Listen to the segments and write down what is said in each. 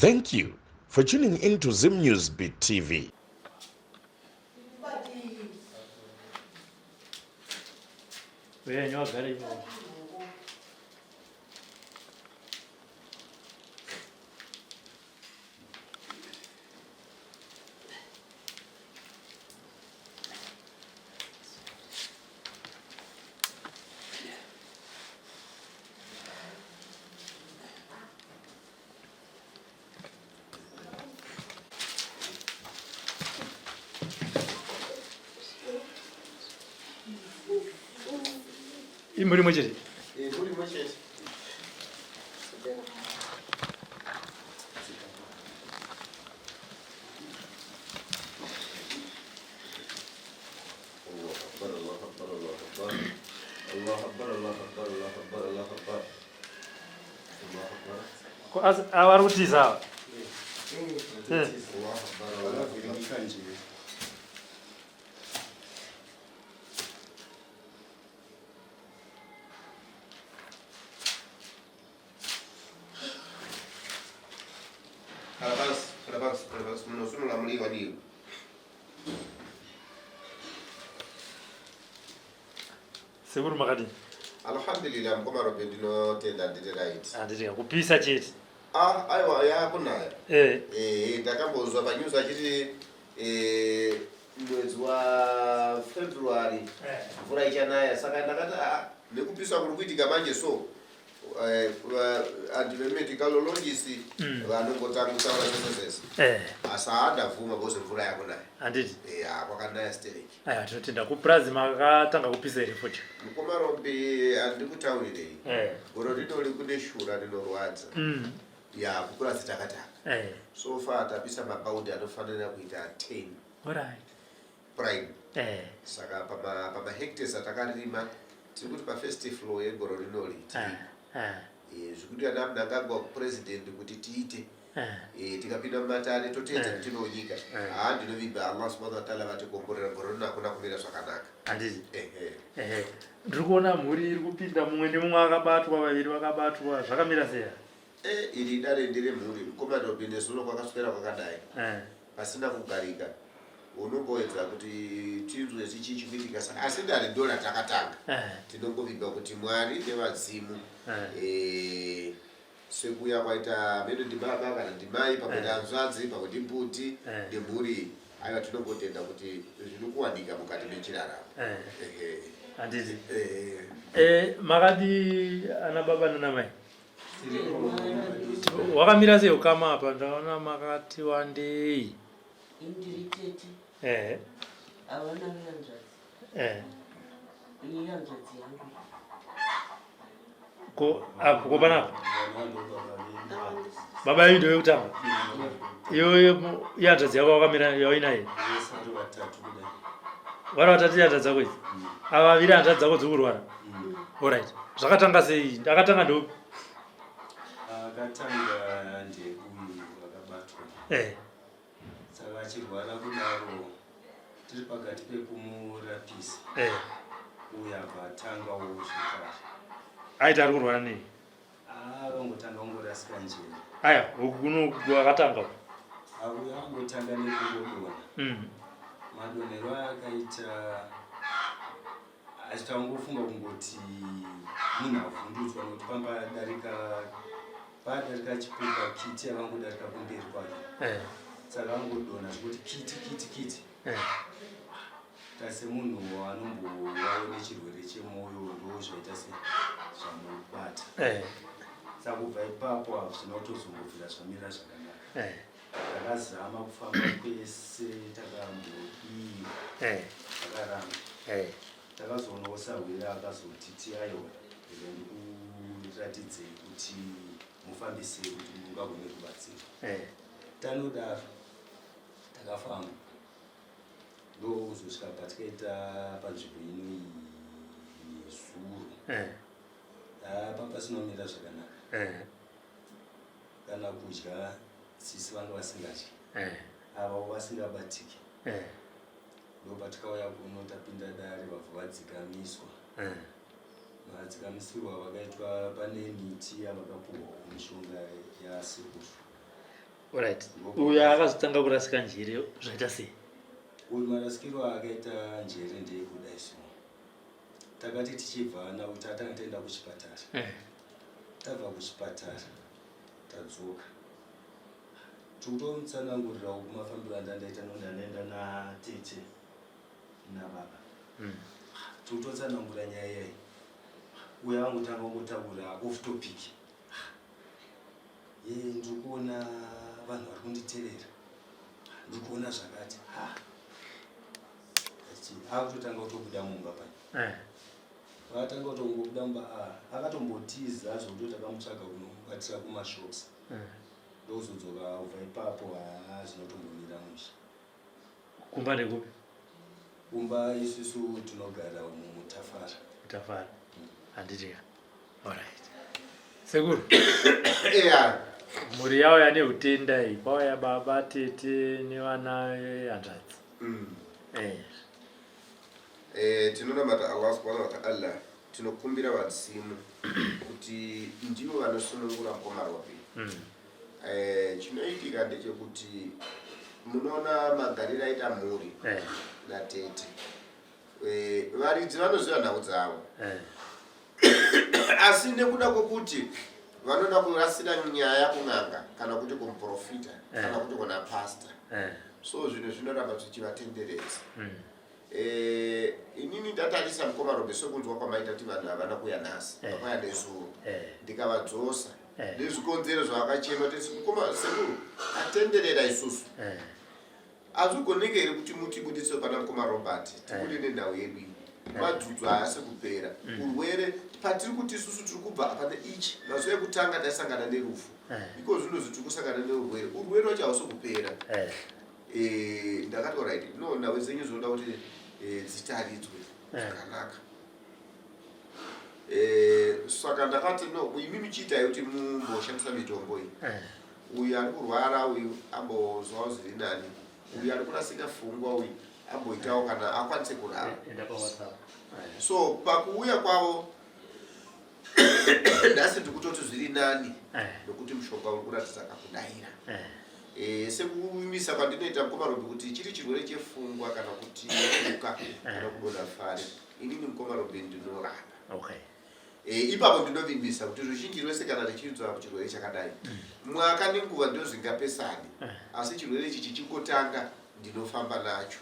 Thank you for tuning in to Zim News Beat TV. Muri mwechete. Muri mwechete. Avari kutiza. Karabas, menosunu la mliwa dio. Seguru makadi. Alhamdulillah mkoma robe dino tenda right. Anditi kupisa cheti. Aiwa ya kunayo. Ndakambozwa panyuza chiti mwezi wa February mvura ichanaya saka ndakati nekupisa kuri kuitika manje so anti-medical logist vanongotanga kutaura zvesezvese asaada vhuma because mvura yakunaya anditi kwakanaya stereki tinotenda kupurazi makatanga kupisa iri futi mukomarombe handi kutaurirei goro rinori kune shura rinorwadza kupurazi takataka so far tapisa mabaundi anofanira kuita 10 prime saka pamahectares atakarima tiri kuti pafirst floor yegoro rinori zvikuti ana mnangagwa kupresident kuti tiite tikapinda mumatare toteedza kuti tinonyika ndinovimba Allah subhanahu wa ta'ala vatikomborera goro rino hakuna kumira zvakanaka handiti ndiri kuona mhuri iri kupinda mumwe nemumwe akabatwa vaviri vakabatwa zvakamira seya iri dare ndere mhuri mukomana binesuno kwakaswera kwakadai pasina kugarika unongoedza kuti tinzwe chichichiitika saka asi ndari ndora takatanga tinongovimba kuti mwari nevadzimu sekuya kwaita medo ndibaba kana ndimai pamwe ndanzvadzi pamwe ndimbuti nemhuri aiva tinongotenda kuti zvinokuwanika mukati mechiraramo handiti makadi ana baba nana mai wakamira sei ukama apa ndaona makati wandei indiri tete avana viyanzvadzi iyanzvadzi yangu ko panapa baba yedu ndoyekutanga iyoyo iyanzvadzi yako wakamira yainaye vari vatatu iyanzvadzi dzako idzi ava vaviri hanzvadzi dzako dzikurwara alright zvakatanga sei akatanga ndopi akatanga ndeuyu wakabatwa saka achirwara kudaro tiri pakati pekumurapisa uyu abva atangawo zvekare aiti ari kurwara nei akangotanga ungorasika njera aya huku akatanga uyu angotanga nekungodona madonero aya akaita achitangofunga kungoti munhu avhundutswa nokuti padarika chipepa kiti akangodarika kumberi kwake saka angodona zvekuti kiti tasemunhu anombowawo nechirwere chemwoyo ndo zvaita zvamubata saka kubva ipapo hazvina kutozombobvira zvamira zvakanaka takazama kufamba kwese takambodiwa takaramba takazoonawo sahwira akazoti tiaiwa ndikutiratidze kuti mufambise kuti mungagone kubatsira tanodaro takafamba ndokuzosvika patikaita panzvimbo ino iyi nezuro papasinomira zvakanaka kana kudya sisi vanga vasingadyi avavo vasingabatiki ndopatikauya kuno tapinda dare vabva vadzikamiswa vadzikamisirwa vakaitwa pane miti yavakapuhwa mishonga yasekuru Alright. Uya akazotanga kurasika njere zvaita sei? Uyu marasikiro akaita njere ndeyekuda isu. Takati tichibva nakuti atanga taenda kuchipatara. Tabva kuchipatara tadzoka. Tutomutsanangurira kumafambiro andandaita nondanenda natete nababa. Tutotsanangura nyaya iyi. Uya wangu tanga kungotaura off topic. Ndikuona vanhu vari kunditeerera. Ndikuona zvakati. Akutotanga kutobuda mumba pani. Vakatanga kutongobuda mumba akatombotiza zvokuti takamutsvaga kunobatira kumashops. Ndozodzoka ubva ipapo zvinotombomira musha. Kumba ndekupi? Kumba isusu tinogara mutafara. Mutafara. Handiti. Alright. Sekuru. Yeah. Muri yao yane utenda iyi. Kwauya baba, tete nevana vehanzvadzi. Tinonamata Allah subhanahu wa ta'ala, tinokumbira vadzimu kuti ndivo vanosunungura Mukomarobe. Chinoitika ndechekuti munoona magariro aita mhuri natete. Varidzi vanoziva nhau dzavo. Asi nekuda kwokuti vanoda kurasira nyaya kun'anga kana kuti kumuprofita kana kuti kuna pastor. So zvino zvinoramba zvichivatenderedza. Inini ndatarisa Mukomarobe sokunzwa kwamaita kuti vanhu havana kuya nhasi vakauya nezuro ndikavadzosa nezvikonzero zvavakachema kuti sekuru atenderera isusu hazvigoneke here kuti mutibudise pana Mukomarobe tibude nenhau yedu iyi madzudzu haasi kupera urwere patiri kuti isusu tiri kubva pane ichi mazuva ekutanga taisangana nerufu iko zvino tiri kusangana neurwere wacho hausi kupera. Ndakati alright no nhau dzenyu zvinoda kuti dzitaridzwe zvakanaka. Saka ndakati no imi muchiitai kuti mumboshandisa mitombo iyi. Uyu ari kurwara uyu ambozwawo zviri nani. Uyu ari kurasika pfungwa uyu amboitawo kana akwanise kurara. So pakuuya kwavo ndasi ndikutoti zviri nani nokuti mushonga uri kuratidza kakudaira. Sekuimisa kwandinoita Mukomarobe kuti chiri chirwere chepfungwa kana kuti kuka kana kudonha fare inini Mukomarobe ndinorapa. Ipapo ndinovimbisa kuti ruzhinji rwese kana richinzwa chirwere chakadai mwaka nenguva ndozvingapesani asi chirwere ichi chichingotanga ndinofamba nacho.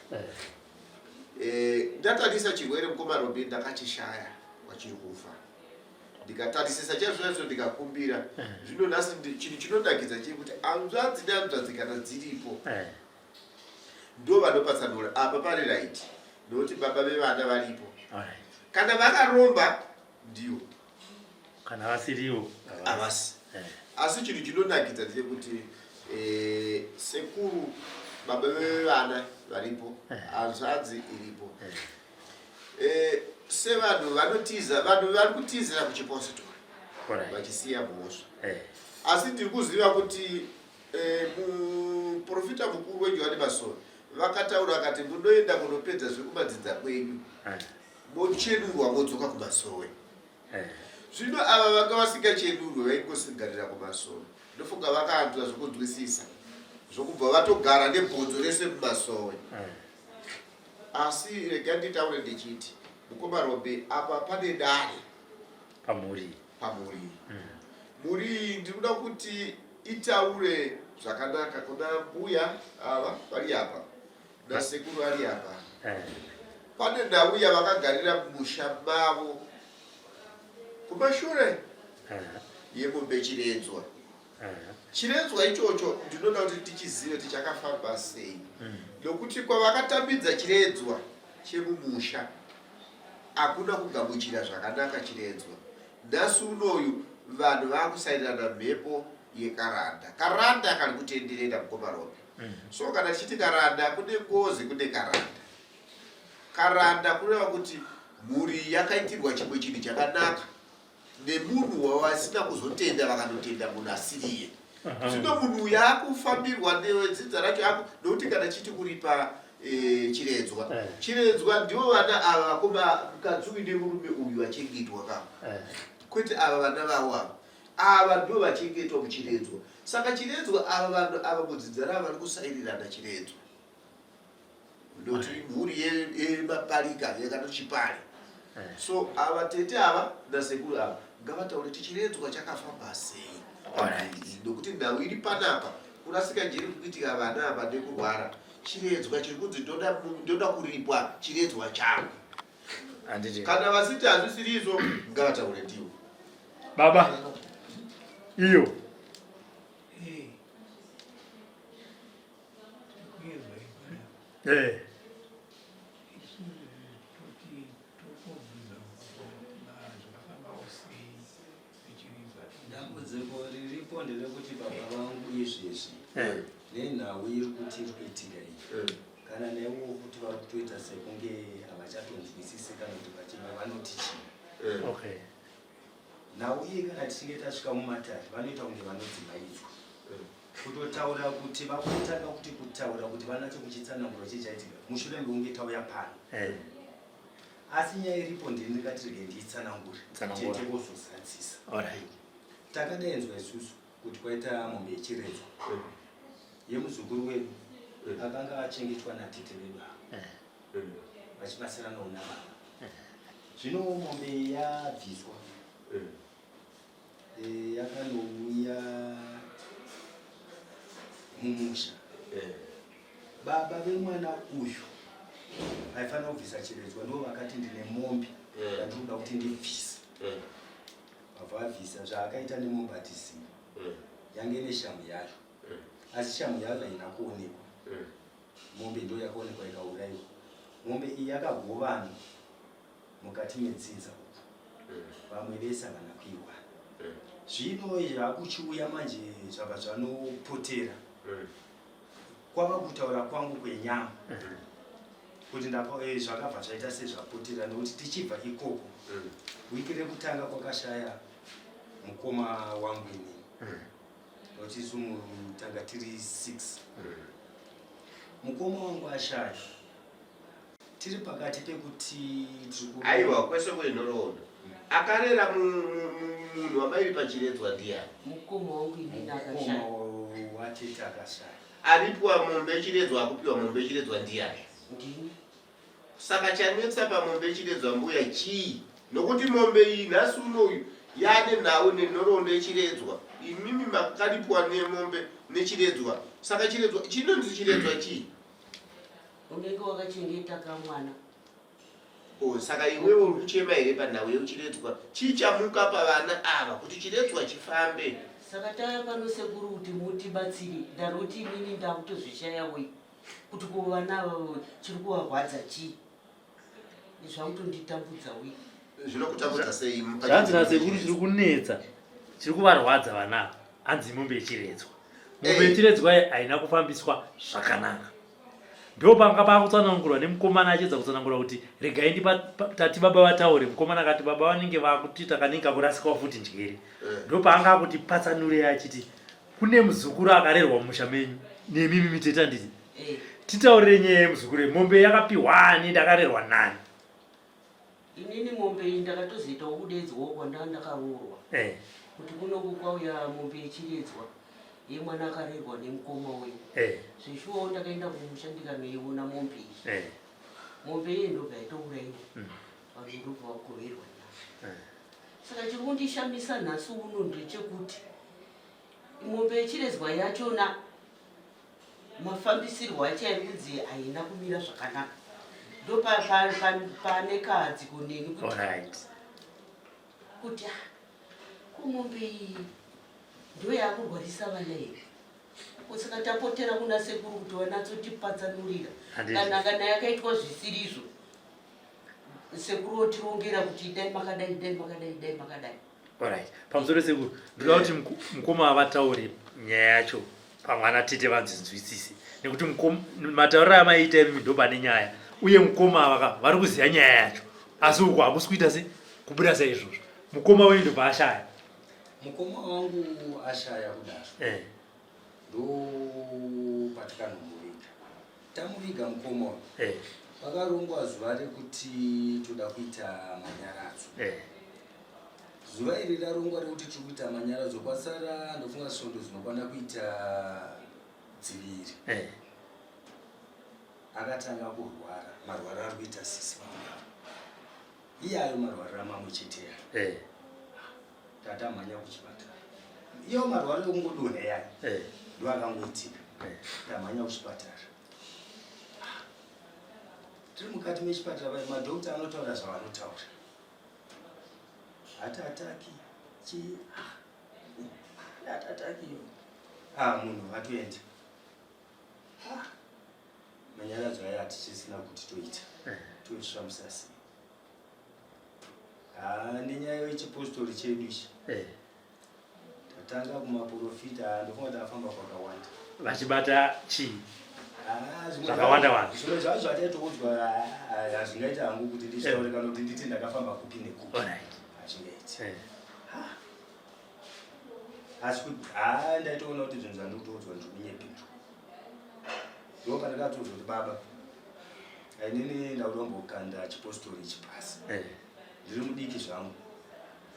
Ndatarisa chirwere Mukomarobe ndakachishaya wachiri kufa. Ndikatarisisa chazvo ndikakumbira zvino nhasi chinhu chinodakidza chekuti hanzvadzi nehanzvadzi kana dziripo ndo vanopatsanura apa pari right nokuti baba vevana varipo. Kana vakaromba ndiwo kana vasiriwo havasi. Asi chinhu chinodakidza ndechekuti sekuru baba vevana varipo hanzvadzi iripo. Sevanhu vanotiza vanhu vari kutizira kuchipositori vachisiya mhosva. Asi ndiri kuziva kuti muprofita mukuru weJohani Masowe vakataura vakati munoenda kunopedza zvekumadzidza kwenyu mochenurwa modzoka kuMasowe. Zvino ava vanga vasingachenurwe vaingosigarira kuMasowe. Ndofunga vakaanzwa zvokunzwisisa zvokubva vatogara nebhonzo rese muMasowe. Asi rega nditaure ndichiti Mukomarobe apa pane dare pamuri. Muri ndinoda kuti itaure zvakanaka kuna mbuya ava vari apa nasekuru ari apa. Pane nhau yavakagarira musha mavo kumashure yemombe Chiredzwa. Chiredzwa ichocho ndinoda kuti tichizive kuti chakafamba sei nokuti kwavakatambidza Chiredzwa chemumusha hakuna kugamuchira zvakanaka Chiredzwa. Nhasi unoyu vanhu vakusairana mhepo yekaranda. Karanda kari kutenderera Mukomarobe. So kana tichiti karanda kune ngozi kune karanda. Karanda kureva kuti mhuri yakaitirwa chimwe chinhu chakanaka nemunhu wavasina kuzotenda vakanotenda munhu asiriye. Zvino munhu uyu akufambirwa nedzidza racho nokuti kana chiti kuripa Chiredzwa ndivo vana ava mukadzi uyu nemurume uyu vachengetwa kavo kwete ava vana vavo ava ava ndo vachengetwa muchiredzwa. Saka chiredzwa ava vanhu ava mudzidzara vari kusairirana chiredzwa ndoti mhuri yemaparika yakatochipari. So ava tete ava nasekuru ava ngavataure kuti chiredzwa chakafamba sei nokuti nhau iri panapa kurasika njeri kuitika vana ava nekurwara. Chiredzwa chiri kunzi ndoda kuripwa chiredzwa changu. Kana vasiti hazvisiri izvo ngavataure ndiwo. Baba iyo dambudziko riripo nderekuti baba vangu izvezvi nenhau iri kuti iri kuitika iyi kana newo kuti vari kutoita sekunge havachatonzwisisi kana kuti vachinge vanoti chii. Nhau iyi kana tichinge tasvika mumatare vanoita kunge vanodzimaidzwa kutotaura kuti vakutanga kuti kutaura kuti vanatso kuchitsanangura chichaitika mushure mekunge tauya pano. Asi nyaya iripo ndingati rege ndiitsanangure tete vozozadzisa. Takadainzwa isusu kuti kwaita mombe yechiredzwa yemuzukuru wedu akanga achengetwa natete vedu ava vachibatsiranawo nababa. Zvino mombe yabviswa yakanouya mumusha. Baba vemwana uyu aifanira kubvisa chiredzwa ndo vakati ndine mombe yandinoda kuti ndibvise. Vabva vabvisa zvaakaita nemombe hatisiyi yange neshamu yayo asi shamu yayo haina kuonekwa. Mombe ndo yakaonekwa ikaurayiwa. Mombe iyi yakagovana mukati medzinza uku vamwe vese havana kuiwana. Zvino zvakuchiuya manje zvabva zvanopotera kwava kutaura kwangu kwenyama kuti zvakabva zvaita sezvapotera nokuti tichibva ikoko wiki rekutanga kwakashaya mukoma wangu inini nokuti sumutanga tiri 6 mukoma wangu ashaya tiri pakati pekuti aiwa kwese kwenhoroondo akarera munhu wamairi pachiredzwa ndiani? Mukoma wangu inini akashaya. Mukoma watete akashaya. Aripiwa mombe yechiredzwa akupiwa mombe yechiredzwa ndiani? Ndini. Saka chanetsa pamombe yechiredzwa mbuya chii? Nokuti mombe iyi nhasi unoyu yane nhau nenhoroondo yechiredzwa. Imimi makaripiwa nemombe nechiredzwa. Saka chiredzwa chinonzi chiredzwa chii? Unenge wakachengeta kamwana. Saka iwewe uri kuchema here panhau yeuchiredzwa chichamuka pavana ava kuti chiredzwa chifambe. Saka taya pano sekuru kuti mutibatsire ndaroti inini ndakutozvishayawoi kuti kuvana ava chiri kuvarwadza chii zvakutonditambudza wei. Zvinokutambudza sei? Zvanzi nasekuru chiri kunetsa chiri kuvarwadza vana ava hanzi mombe yechiredzwa. Mombe yechiredzwa haina kufambiswa zvakanaka. Ndo panga pakutsanangurwa nemukomana achiedza kutsanangura kuti regai tati baba vataure. Mukomana akati baba vanenge vakutiita kanenge kurasikawo futi njeri. Ndo paanga kuti patsanure achiti kune muzukuru akarerwa mumusha menyu nemimi miteta nditi titaurire nyaya yemuzukuru. Mombe yakapiwa ani ndakarerwa nani? Inini mombe iyi ndakatozoitawo kudedzwawo kwandanga ndakaroorwa kuti kunoku kwauya mombe yechiredzwa yemwana akarerwa nemukoma wenyu. Zvishuwawo ndakaenda kumusha ndikanoiona mombe iyi. Mombe iyi ndobva yatourayiwa vanhu ndobva vagoverwa nayo. Saka chiri kundishamisa nhasi uno ndechekuti mombe yechiredzwa yachona mafambisirwo acho ari kunzi haina kumira zvakanaka. Ndo pane kadziko neni kuti kumombe iyi ndo yakurwarisa vana here. Saka tapotera kuna sekuru kuti vanatsotipatsanurira kana yakaitwa zvisirizvo sekuru otirongera kuti dai makadai dai makadai dai makadai. Pamusoro sekuru ndoda kuti mukoma avataure nyaya yacho pamwana tete vanzinzwisisi nekuti matauriro amaita imi ndo pane nyaya uye mukoma ava vari kuziva nyaya yacho asi uku hakusi kuita se kubuda saizvozvo. Mukoma wenyu ndo paashaya. Mukoma wangu ashaya kudaro ndo patikanomuviga tamuviga mukoma uyu pakarongwa zuva rekuti toda kuita manyaradzo. zuva iri rarongwa rekuti tiri kuita manyaradzo kwasara ndofunga svondo dzinokwana kuita 2 akatanga kurwara marwara ari kuita sisi iyayo marwarira mamwe cheteya tatamhanya kuchipatara iyo marwara ekungodonha yayo ndo akangoitika tamhanya kuchipatara tiri mukati mechipatara pai madhokta anotaura zvavanotaura hatataki hatatakiyo munhu atoenda manyaradzo ayo hatichisina kuti toita toisvamusa sei nenyaya yechipostori chedu ichi tatanga kumaprofita ndofunga tafamba kwakawanda vachibata chii zvakawanda zvimwe zvavo zvataitoudzwa hazvingaita hangu kuti ndichitaurika nokuti nditi ndakafamba kupi nekupi hazvingaiti asi kuti ndaitoona kuti zvinhu zvandikutoudzwa ndikunyepindwa ndo pandakatoudzwa kuti baba inini ndaudombokanda chipostori chipasi ndiri mudiki zvangu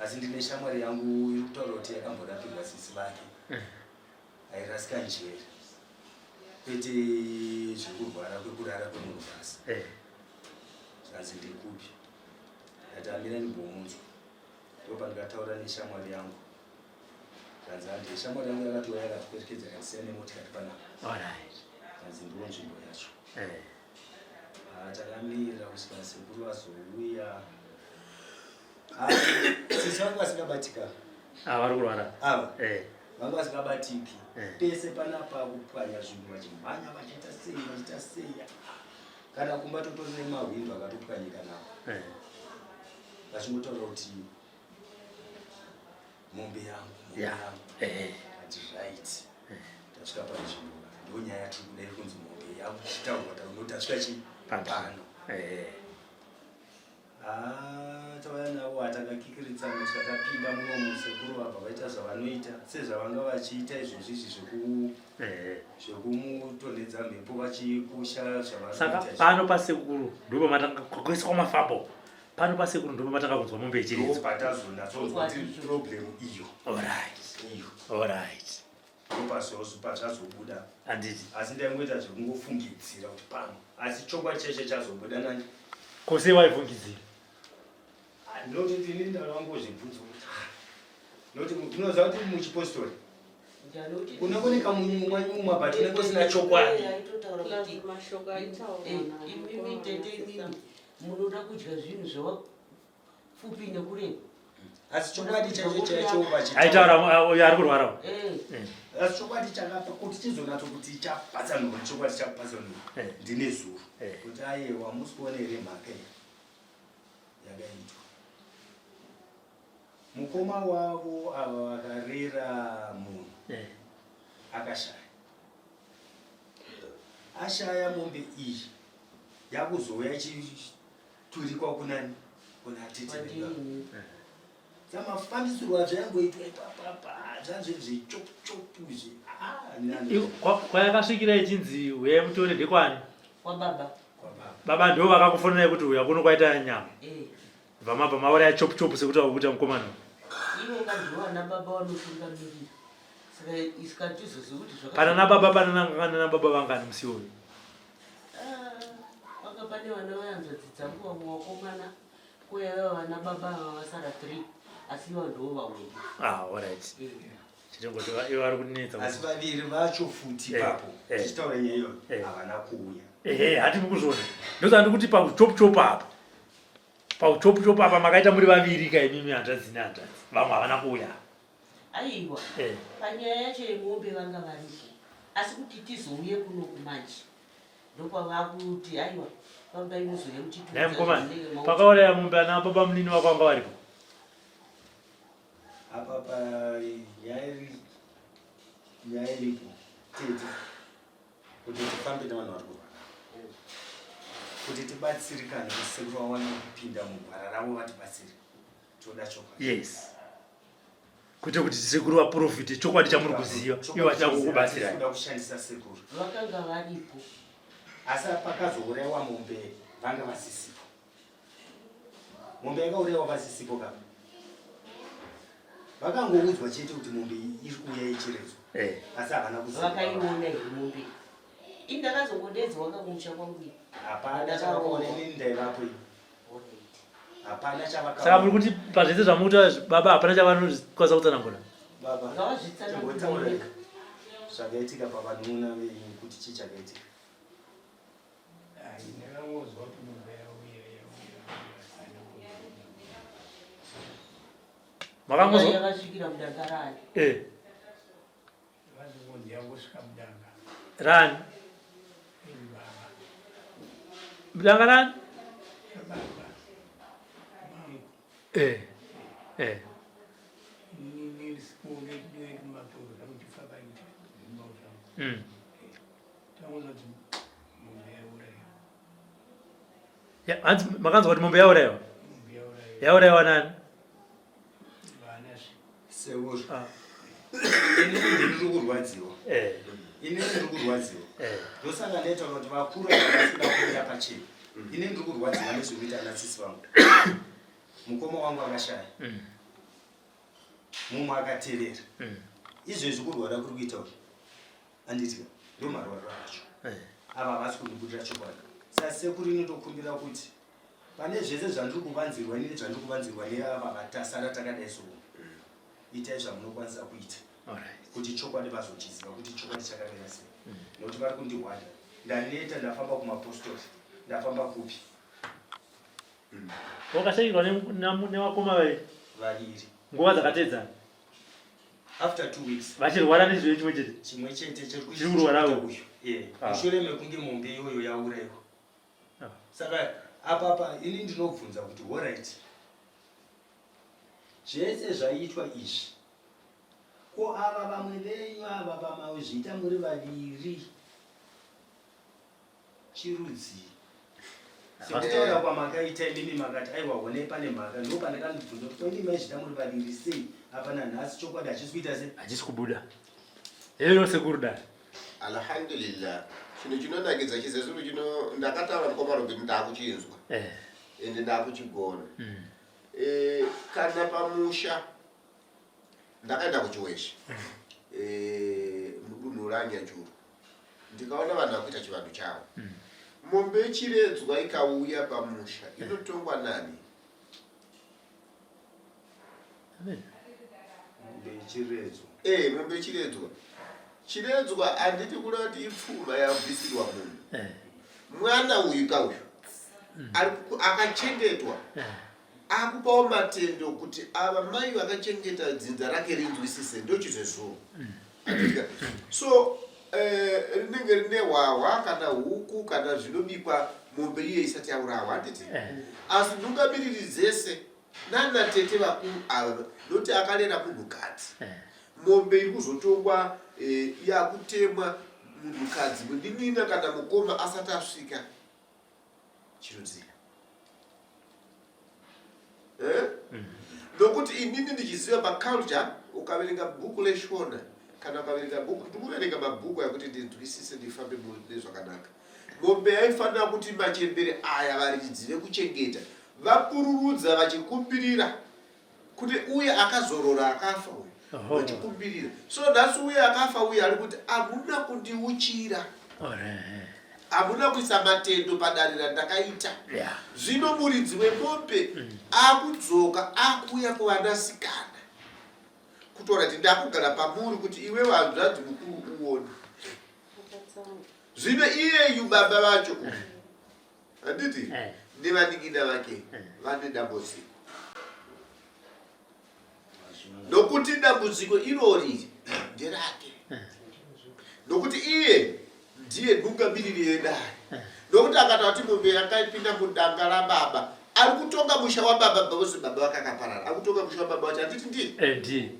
asi ndine shamwari yangu iri kutaura kuti yakambodapirwa sisi vake airasika njere kwete zvekurwara kwekurara kwemunhu basi zvanzi ndikupi ndatamira ndimbomunzwa ndo pandikataura neshamwari yangu zvanzi handi shamwari yangu yakatiwa yakatiperekedza yakatisiya nemotikati panapa zvanzi ndiwo nzvimbo yacho takamira kusvika sekuru vazouya sisi vangu vasingabatika vari kurwara ava vangu vasingabatiki pese panapa kupwanya zvinhu vachimhanya vachiita sei kana kumba totori nemahwindo akatopwanyika navo vachingotaura kuti mombe yangu ati right tasvika panzvimbo ndo nyaya yatiri kudai kunzi mombe yangu chitaurwa taunoti tasvika chi pano tauya navo hatakakikiritsana tikatapinda muno musekuru vabva vaita zvavanoita sezvavanga vachiita izvozvizvi zvekumutonedza mhepo vachikusha saka pano pasekuru ndipo matanga kuiswa mafambo pano pasekuru ndipo matanga kunzwa mombe ichiridzo patazonatsoonzwa kuti problem iyo alright pazvazobuda handiti asi ndaingoita zvekungofungidzira kuti pano asi chokwadi cheshe chazobuda nani kose waifungidzira ndinoti ini ndavangozvibvunza kuti noti unoziva kuti muchipostori unokoneka mumabhati unenge usina chokwadi imimi tete imimi munoda kudya zvinhu zvavapfupi nekureba asi chokwadi chacho chacho aitaura ari kurwara asi chokwadi chakapa kuti chizonatso kuti chapatsanurwa chokwadi chapatsanurwa ndine zuru kuti ayewa musi kuona here mhaka yakaitwa mukoma wavo ava vakarera munhu akashaya ashaya mombe iyi yakuzouya ichiturikwa kunani kuna tete zamafambisirwo azvayangoitwa ipapapa zvazvezvechopuchopu kwayakasvikira ichinzi uya mutore ndekwani kwababa baba ndo vakakufonerai kuti uya kuno kwaita nyama vamabva maora yachopuchopu sekutaura kuita mukomana ivo vanhu nababa vanotungamirira saka isikatizozi kuti pana nababa pana nababa vangani musi uyu vanga pane vana vayanzvadzi dzangu vamwe vakomana kuyaiva vana baba vasara 3 asi iva ndoo vamweni alright chitongoti ivo vari kunetsa asi vaviri vacho futi ipapo tichitaura nyaya iyoyo havana kuuya hati mukuzvona ndozandi kuti pauchopuchopu apa pauchopuchopu apa makaita muri vaviri kaimimi hanzvadzi nehanzvadzi vamwe havana kuuya aiwa panyaya yacho yemombe vanga varipo asi kuti tizouye kuno kumanje ndokwavakuti aiwa vanga inozoya naye mukomana pakauraya mombe ana baba munini wako vanga varipo apapa yairipo tete kuti tifambe nevanhu vari kurwara kuti tibatsirikane kusekuru vawana kupinda mugwara ravo vatibatsire toda chokwadi yes kuti sekuru vaprofite chokwadi chamuri kuziva ivo vachakukubatsirai toda kushandisa sekuru vakanga varipo asi pakazourayiwa mombe vanga vasisipo mombe yakaurayiwa vasisipo kapa vakangoudzwa chete kuti mombe iri kuuya ichiredzwa asi havana vakaiona iri mombe indakazongodedzwa kamusha kwangu hapana chavakaona inini ndaivapo hapana saka muri kuti pazvese zvamukuta baba hapana chavanokwanisa kutsanangura baba chimbotaurika zvakaitika pavanun'una venyu kuti chii chakaitika yakasvikira mudangarani rani mudangarani hanzi makanzwa kuti mombe yaurayiwa yaurayiwa nani seuro inini ndiri kurwadziwa inini ndiri kurwadziwa ndosaka ndaitaura kuti vakuru avasida kuenda pachena inini ndiri kurwadziwa nezvekuita anatsisi vangu mukoma wangu akashaya mumwe akaterera izvezvi kurwara kuri kuita kuti anditi ndo marwariro acho ava havasi kundibudira chokwadi saka sekuru inotokumbira kuti pane zvese zvandiri kuvanzirwa inini zvandiri kuvanzirwa neava vatasara takadai so itai zvamunokwanisa kuita kuti chokwadi vazochiziva kuti chokwadi chakamira sei nokuti vari kundihwada ndaneta ndafamba kumapostori ndafamba kupi wakashayirwa nevakoma vaviri nguva dzakatedzana after 2 weeks vachirwara nezvino chimwe chete chimwe chete chiri kurwarawo mushure mekunge mombe iyoyo yaurayiwa saka apapa ini ndinobvunza kuti allright zvese zvaiitwa izvi ko ava vamwe venyu ava pamazviita muri vaviri chirudzii sekutaura kwamakaita inini makati aiwa hone pane mhaka ndo pane kandibvunza kuti ini maizviita muri vaviri sei hapana nhasi chokwadi hachisi kuita sei hachisi kubuda ero sekuruda alhamdulillah chinhu chinonakidza chizezuru chino ndakataura mukoma Robert ndakuchinzwa ende ndakuchigona kana pamusha ndakaenda kuchiweshe mudunhu ranyajuru ndikaona vanhu vakuita chivanhu chavo mombe yechiredzwa ikauya pamusha inotongwa nani mombe yechiredzwa chiredzwa handiti kuda kuti ipfuma yabvisirwa munhu mwana uyu kauyu akachengetwa akupawo matendo kuti ava mai vakachengeta dzinza rake rinzwisise ndo chizvezuru so rinenge rine hwahwa kana huku kana zvinobikwa mombe iye isati yaurawa handiti asi ndungamiriri dzese nanatete vakuru ava noti akalera munhukadzi mombe iri kuzotongwa yakutemwa munhukadzi mundinina kana mukoma asati asvika chirudzira nokuti inini ndichiziva paculture ukaverenga bhuku leshona kana ukaverenga bhuku ndikuverenga mabhuku akuti ndinzwisise ndifambe nezvakanaka mombe yaifanira kuti machembere aya varidzi vekuchengeta vapururudza vachikumbirira kuti uye akazorora akafa uyu vachikumbirira so nhasi uye akafa uye ari kuti hamuna kundiuchira hamuna kuisa matendo padare randakaita zvino muridzi wemombe akudzoka akuuya kuvanasikana kutora kuti ndakugara pamuri kuti iwe vanzvadzi mukuru uone zvino iyeyu baba vacho handiti nevanin'ina vake vane dambudziko nokuti dambudziko irori nderake nokuti iye ndiye ntungamiriri yedare nokuti akata kuti mombe yakaipinda mudanga rababa ari kutonga musha wababa bavose baba vake akaparara ari kutonga musha wababa vacho handiti ndiye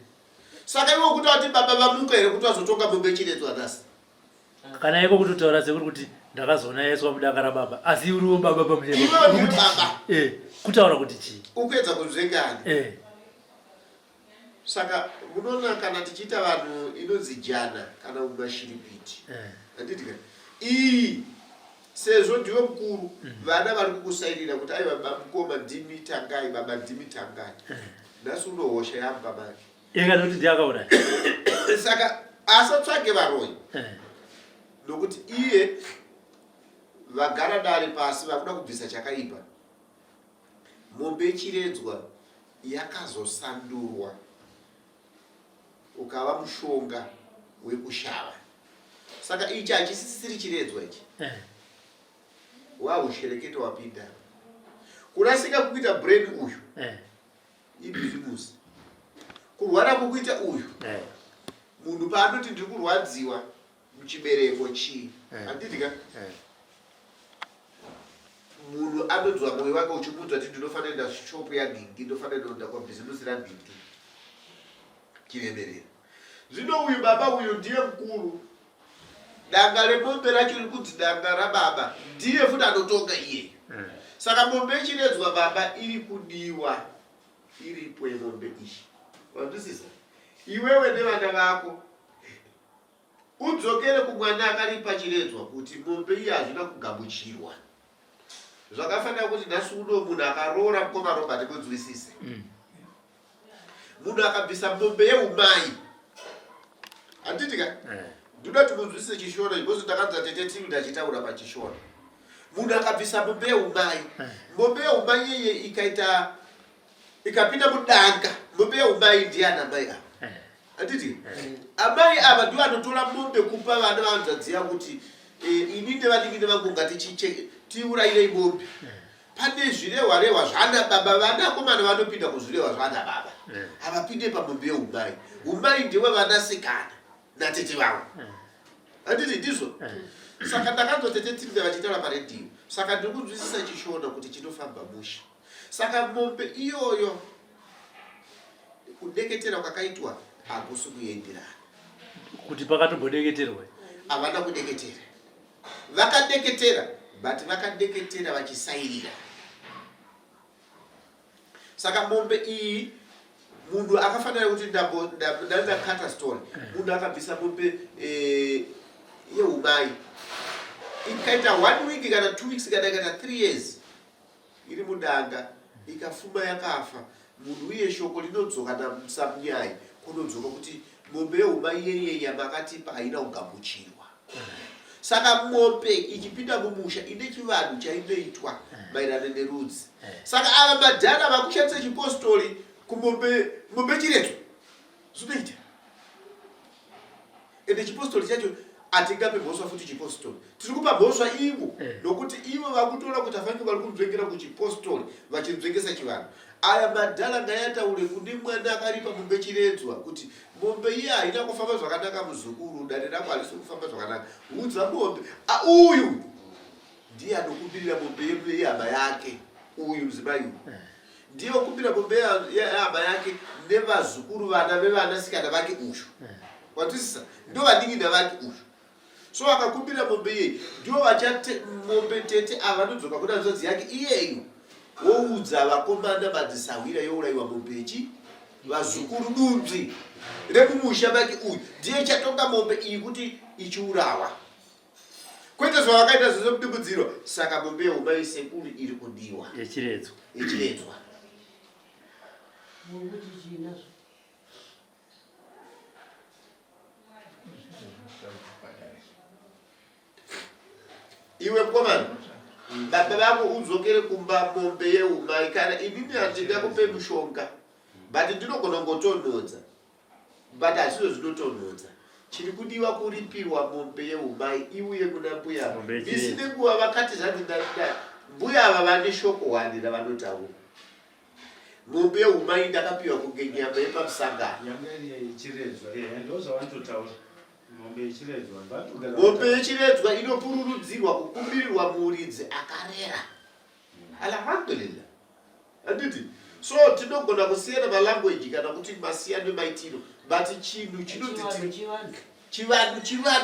saka iwo kuti vati baba vamuka here kuti vazotonga mombe chiredzwa nhasi kana iko kuti utaura sekuri kuti ndakazoona yaiswa mudanga rababa asi uriwo baba baba kutaura kuti chii ukuedza kuzvengani saka munoona kana tichiita vanhu inonzi jana kana mumashiripiti handiti iyi sezvo ndiwe mukuru vana vari kukusairira kuti aiwa baba mukoma ndimi tangai baba ndimi tangai nhasi unohosha yamba make Ikanoti ndiyakaona. Saka asatsvage varoyi. Nokuti iye vagara dare pasi vakuda kubvisa chakaipa. Mombe yechiredzwa yakazosandurwa ukava mushonga wekushava. Saka ichi hachisisiri chiredzwa ichi. Waushereketa wapinda. Kurasika kuita brain uyu. Ibhizimusi. Kurwara kukuita uyu. Munhu paanoti ndiri kurwadziwa muchibereko chii. Anditika? Munhu anodzwa mwoyo wake uchimudzwa kuti ndinofanira kuenda shopu yaGingi, ndinofanira kuenda kwabhizimusi raGingi. Chiremerera. Zvino uyu baba uyu ndiye mukuru. Danga remombe racho riri kunzi danga rababa. Ndiye futi anotonga iye. Saka mombe yechiredzwa baba iri kudiwa. Iripo yemombe ishi. Wandisisa? Iwewe nevana vako udzokere kumwana akaripa chiredzwa kuti mombe iyi hazvina kugamuchirwa. Zvakafanira kuti nhasi uno munhu akaroora mukoma Robert kunzwisise. Munhu akabvisa mombe yeumai. Anditika? Ndoda kuti munzwisise Chishona, because ndakanza tete timu ndachitaura paChishona. Munhu akabvisa mombe yeumai. Mombe yeumai yeye ikapinda mudanga. Mombe yeumai ndiye ana mai ava. Anditi? Amai ava ndiwo anotora mombe kupa vana vanzadziya kuti ini nevaningi vangu ngatiurayirei mombe. Pane zvirehwa zvana baba, vanakomana vanopinda kuzvirehwa zvana baba. Havapinde pamombe yeumai. Umai ndiwe vanasikana natete vavo. Anditi ndizvo? Saka ndakanzwa tete timu vachitaura paredhiyo. Saka ndiri kunzwisisa Chishona kuti chinofamba musha. Saka mombe iyoyo kudeketera kwakaitwa hakusi kuenderana. Kuti pakatombodeketerwa. Havana kudeketera. Vakadeketera, but vakadeketera vachisairira. Saka mombe iyi munhu akafanira kuti ndakata story. Munhu akabvisa mombe yeumai. Ikaita 1 week kana 2 weeks kana ikaita 3 years. Iri mudanga ikafuma yakafa. Munhu uye shoko linodzoka namusamnyai kunodzoka kuti mombe yeumai yeye yamakatipa haina kugamuchirwa. Saka mombe ichipinda mumusha ine chivanhu chainoitwa maererano nerudzi. Saka ava madhara vakushandisa chipostori kumombe chiredzwa. Zvinoita. Ende chipostori chacho hatingape mhosva futi chipostori. Tiri kupa mhosva ivo nokuti ivo vakutora kuti hafanike vari kunzvengera kuchipostori vachinzvengesa chivanhu. Aya madhara ngayataure kune mwana akaripa mombe chiredzwa kuti mombe iye haina kufamba zvakanaka muzukuru, dare rako harisi kufamba zvakanaka. Udza mombe. Uyu ndiye anokumbirira mombe yehama yake. Uyu mudzimai uyu ndiye okumbira mombe yehama yake nevazukuru vana vevanasikana vake uyu. Wandisisa? Ndo vanin'ina vake uyu. So akakumbira mombe iye ndiwo vachate mombe tete avanodzoka kuna nzodzi yake iyeyo. Woudza vakomana madzisawira yourayiwa mombechi vazukuru dunzi rekumusha make uyu ndiye chatonga mombe iyi kuti ichiurawa. Kwete zvavakaita zvezvokudimbudzirwa. Saka mombe yeumai sekuru iri kudiwa yechiredzwa. Iwe mukomana baba vako udzokere kumba mombe yeumai kana inini handingakupe mushonga but ndinogona kungotonhodza but hazvizvo zvinotonhodza. Chiri kudiwa kuripirwa mombe yeumai iuye kuna mbuya. Ndisine nguva vakati zvanzi mbuya ava vane shoko wani ravanotaura. Mombe yeumai ndakapiwa kugenyama yepamusangano. Mombe yechiredzwa inopururudzirwa kukumbirirwa muridzi akarera. Alhamdulillah. Anditi? So tinogona kusiyana malanguage kana kuti masiyano maitiro. But chinhu chivanhu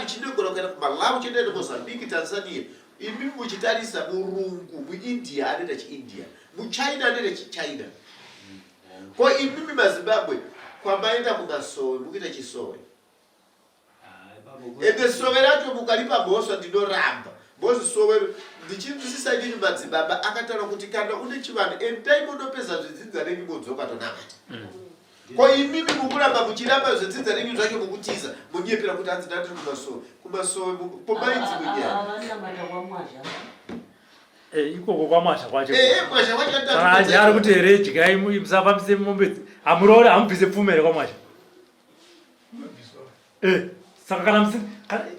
chinogona kuenda kumalawi chinoenda Mozambique, Tanzania. Imi muchitarisa murungu muIndia anoita chiIndia. Muchina anoita chiChina. Ko imi maZimbabwe kwamaenda kumasowe mukuita chisowe. Ende sowe racho mukalipa mhosva ndinoramba. Mbozi sowe ndichinzwisisa inini madzibaba akataura kuti kana une chivanhu endai munopedza zvidzidza renyu modzoka tonamata. Kwa imimi mukuramba muchiramba zvetinza renyu zvacho mukutiza munyepera kuti hanzi ndati kumaso pomaidzi munyaya avana kwamwazha ikoko kwamwasha kwacho mwazha wacho ari kuti here dyirai musafambise mombe hamurori hamubvise pfume here kwamwasha saka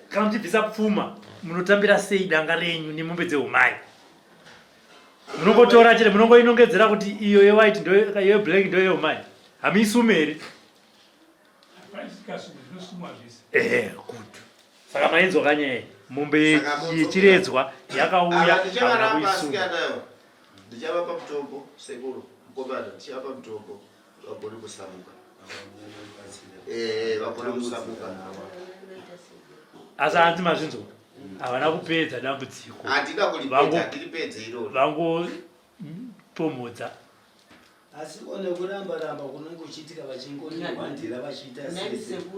kana muchibvisa pfuma munotambira sei danga renyu nemombe dzeumai munongotora chete munongoinongedzera kuti iyo yewhite ndo yeblack ndo yeumai hamuisume here kuti saka mainzwa kanyaya mombe yechiredzwa yakauya havana kuisuma ndichavapa mutombo sekuru mukomana ndichavapa mutombo vagone kusamuka vagone kusamuka asi hanzi mazvinzwa havana kupedza dambudziko handina kulipedza ndilipedze iroro vangotomhodza asi one kuramba kunenge uchiitika vachingoniwandira vachiita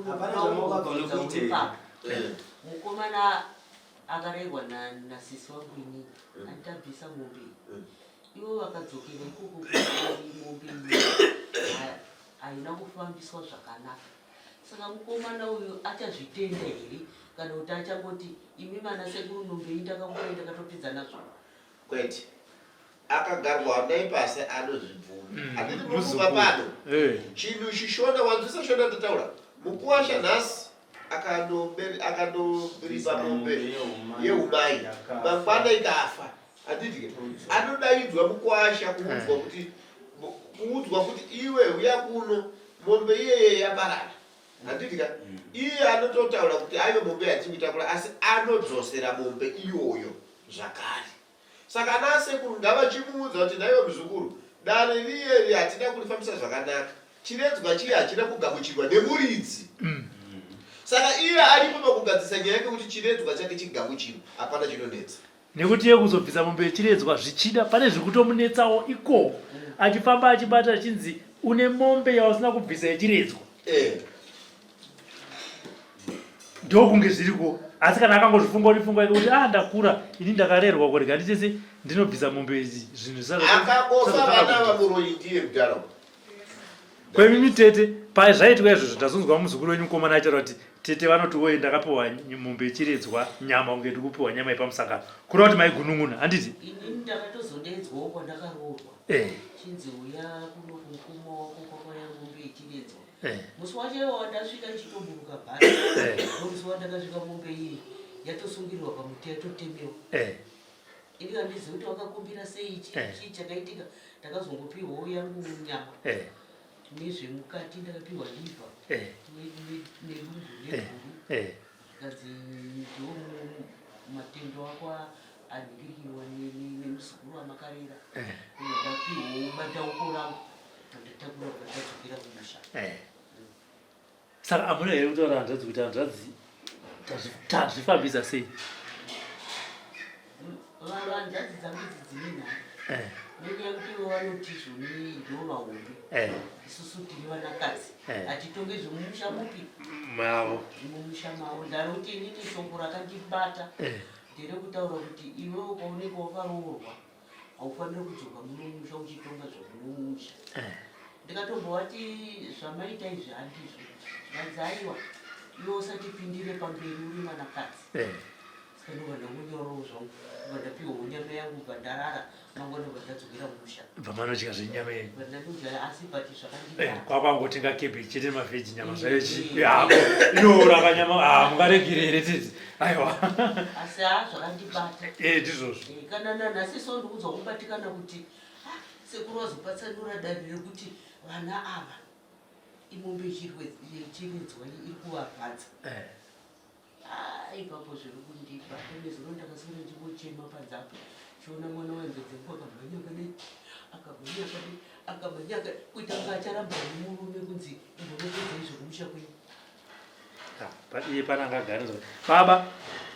hapana zvamavabva kuitepa mukomana akarerwa nasisi wangu inini andabvisa mombe ivo vakadzokera ikoko mombe haina kufambiswa zvakanaka saka mukomana uyu achazvitenda here kana kuti achangoti imi mana sekuru nombei ndakakupai ndakatopedza nazvo kwete akagarwa dai pasi anozvibvuma handiti mukuva pano chinhu chishona wanzwisashona ndataura mukuwasha nhasi akandoripa mombe yeumai mangwana ikafa handiti anodaidzwa mukuwasha kuudzwa kuti iwe uya kuno mombe iyeye yaparara handitika iye anototaura kuti aive mombe yachimitakura asi anodzosera mombe iyoyo zvakare saka nasekuru ngavachimuudza kuti naiwe muzukuru dare riyeri hatina kurifambisa zvakanaka chiredzwa chiye hachina kugamuchirwa nemuridzi saka iye aripo pakugadzisa nyaya yake kuti chiredzwa chake chigamuchirwa hapana chinonetsa nekuti iye kuzobvisa mombe yechiredzwa zvichida pane zvikutomunetsawo ikoko achifamba achibata achinzi une mombe yausina kubvisa yechiredzwa ndokunge zviriko asi kana akangozvifunga kuti ndakura ini ndakarerwa kurega nditese ndinobvisa mombe idzi zvinhu akakofa vana vamuroyi ndiye mudharaunda kwemimi tete pazvaitika izvozvo ndazonzwa muzukuru wenyu mukomana achara kuti tete vanoti woye ndakapiwa mombe yechiredzwa nyama kunge ndikupiwa nyama yepamusangano kureva kuti maigunun'una handiti inini ndakatozodedzwawo kwandakaroorwa chinzi uya kuno kumukuma wako kwakwaya mombe yechiredzwa musi wacho wandasvika ichitomburuka bhari nomusi wandakasvika mombe iyi yatosungirirwa pamuti yatotemewa ini handizivi kuti wakakumbira sei chii chakaitika ndakazongopiwawo yangu nyama nezvemukati ndakapiwa livha nerungu neguru zvikanzi ndiwo matendo ako anhingirikirwa nemuzukuru wamakarera ndapiwawo bandauko rangu ndandatakura kandadzokera kumusha saka amuna here kutaura hanzvadzi kuti hanzvadzi tazvifambisa sei hanzvadzi dzangu dzine nhare nenyaya yekuti ivo vanoti zvoni ndo vahombe isusu tiri vanakadzi hatitonge zvemumusha mupi mavo mumusha mavo ndaroti inini shoko rakandibata nderekutaura kuti iwewo paunenge wakaroorwa haufaniri kudzoka muno musha uchitonga zvemumusha ndikatombovati zvamaita izvi handizvo zvadzaiwa iwe usatipindire pamberi uri mwanakadzi saka ndobva ndamunyorowo zvangu bva ndapiwa nyama yangu bva ndarara mangwana bva ndadzokera mumusha bva manodya zvenyama yenyu bva ndandodya asi bati zvakandibata kwakwangotenga kebeji chete mavheji nyama zvayo inouraka nyama mungaregirere titi aiwa asi zvakandibata ndizvozvo kana nanhasi so ndikudzwa kubatikana kuti sekuru wazopatsanura danhi rekuti vana ava imombe yechiredzwa iri kuvabvadza ipapo zviri kundipa nezuro ndakaswera ndingochema panzapo chiona mwana waenzedzengu akamhanya kuita nga acharamba nemurume kunzi imbonopedza izvo kumusha kwenyu iye pananga aganizwa baba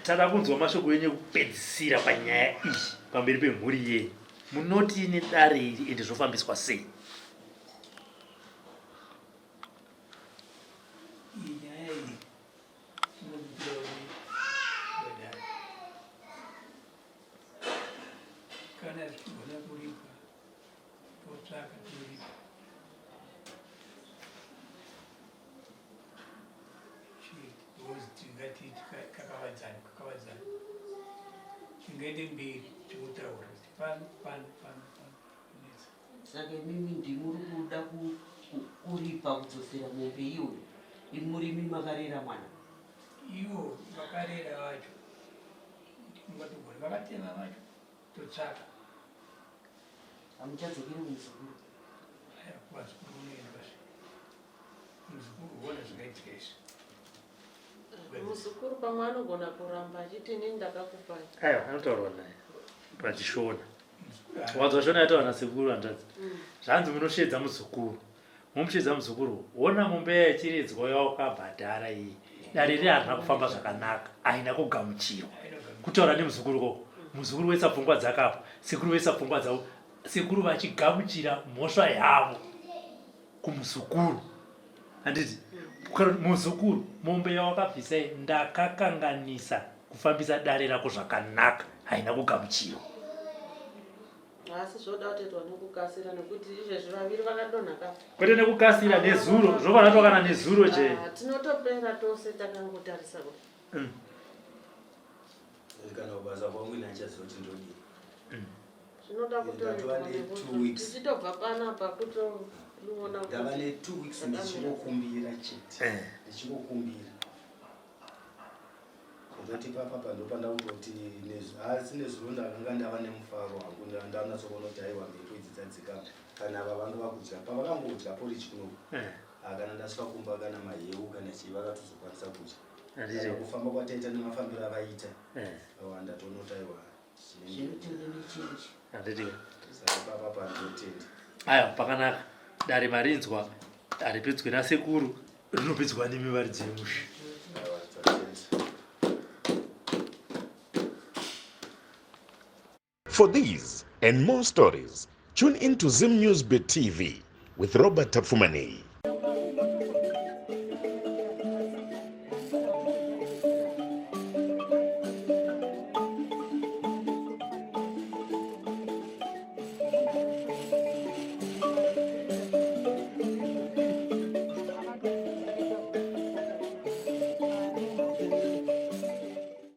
tada kunzwa mashoko enyu ekupedzisira panyaya iyi pamberi pemhuri yenyu munoti nedare iri ende zvofambiswa sei tingati kakavadzana tingaende mberi tikutaura kuti pano saka mimi ndimuri kuda kuripa kudzosera mombe iyoyo imurimi makarera mwana ivo vakarera vacho mungatogori vakatema vacho totsvaka hamuchadzokeri muzukuru kuvazukuru unoenda muzukuru uona zvingaitika izvi muzukuru pamwe anogona kuramba achiti ini ndakakupai aiwa anotaurwa naye pachishona wadzashona yatawana sekuru handadzi zvanzi munoshedza muzukuru mumushedza muzukuru wona mombe yachiredzwa yawakabhadhara iyi dare riri harina kufamba zvakanaka haina kugamuchirwa kutaura nemuzukuru ko muzukuru wesa pfungwa dzakapo sekuru wesa pfungwa dzavo sekuru vachigamuchira mhosva yavo kumuzukuru handiti muzukuru mombe yawakabvisai ndakakanganisa kufambisa dare rako zvakanaka haina kugamuchirwa asi zvoda kutoitwa nekukasira nekuti izvezvi vaviri vakandonhaka kwete nekukasira nezuro zvofanira tokana nezuro che tinotopera tose takangotarisa kuti kana kubasa kwangu inachaziva kuti ndodii zvinoda kutoitwa panapa kutoona ndava ne2 weeks ndichingokumbira chete ndichinokumbira ndoti papa ndopanda kutoti asi nezuro ndakanga ndava nemufaro wangu ndanatsoona kuti aiwa mbepedzi dzadzika kana ava vanga vakudya pavakangodya polichi kunoku kana ndasvika kumba kana maheu kana chii vakatozokwanisa kudya kufamba kwataita nemafambiro avaita awanda tonoti aiwa saka papa pandotenda aiwa pakanaka dare marinzwa haripedzwe nasekuru rinopedzwa nemivari dzemusha For these and more stories, tune in to Zim News Bit TV with Robert Tafumani.